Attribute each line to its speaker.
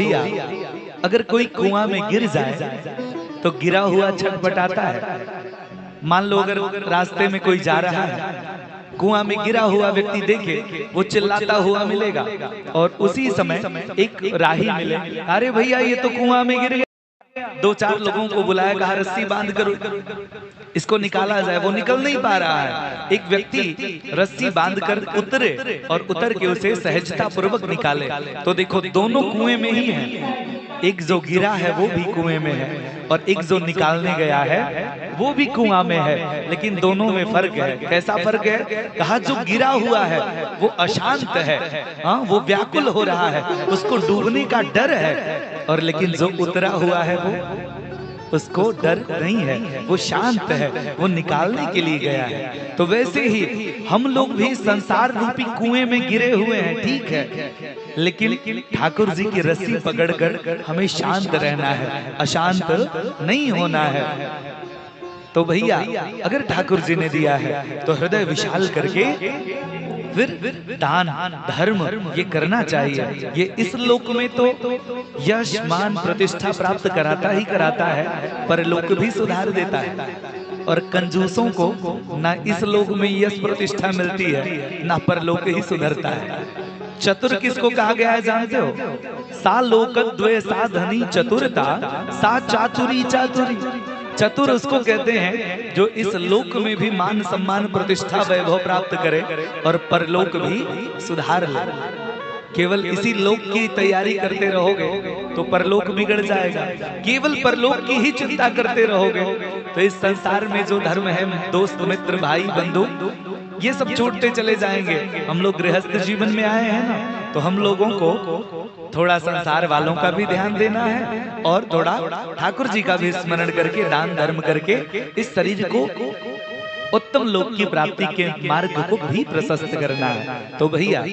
Speaker 1: भैया अगर कोई कुआं में गिर जाए तो गिरा हुआ छटपटाता है। मान लो अगर रास्ते में कोई जा रहा है, कुआं में गिरा हुआ व्यक्ति देखे, वो चिल्लाता हुआ मिलेगा और उसी समय एक राही मिले, अरे भैया ये तो कुआं में गिर गया, दो चार लोगों को बुलाया, कहा रस्सी बांध करो इसको निकाला जाए, वो निकल नहीं पा रहा है। एक व्यक्ति रस्सी बांधकर उतरे और उतर के उसे सहजता पूर्वक निकाले, तो देखो दोनों कुएं में ही हैं। एक जो गिरा है वो भी कुएं में है और एक जो निकालने गया है वो भी कुआं में है, लेकिन दोनों में फर्क है। कैसा फर्क है? कहा जो गिरा हुआ है वो अशांत है, हाँ वो व्याकुल हो रहा है, उसको डूबने का डर है, और लेकिन जो उतरा हुआ है वो उसको डर नहीं है, वो शांत है, वो निकालने के लिए गया है। तो वैसे ही हम लोग भी संसार रूपी कुएं में गिरे हुए हैं, ठीक है, लेकिन ठाकुर जी की रस्सी पकड़कर हमें शांत रहना है, अशांत नहीं होना है। तो भैया अगर ठाकुर जी ने दिया है तो हृदय विशाल करके फिर दान धर्म ये करना चाहिए। ये इस लोक में तो यश मान प्रतिष्ठा प्राप्त कराता ही कराता है, परलोक भी सुधार देता है। और कंजूसों को ना इस लोक में यश प्रतिष्ठा मिलती है ना परलोक ही सुधरता है। चतुर किसको कहा गया है जानते हो? सा लोकद्वय सा धनी चतुरता सा चातुरी चातुरी। चतुर उसको कहते हैं जो इस लोक में भी मान सम्मान प्रतिष्ठा वैभव प्राप्त करे और परलोक भी सुधार ले। केवल इसी लोक की तैयारी करते रहोगे तो परलोक बिगड़ जाएगा। केवल परलोक की ही चिंता करते रहोगे तो इस संसार में जो धर्म है, दोस्त मित्र भाई बंधु, ये सब छूटते चले जाएंगे। हम लोग गृहस्थ जीवन में आए हैं ना, तो हम लोगों को थोड़ा संसार वालों का भी ध्यान देना है और थोड़ा ठाकुर जी का भी स्मरण करके दान धर्म करके इस शरीर को उत्तम लोक की प्राप्ति के मार्ग को भी प्रशस्त करना है। तो भैया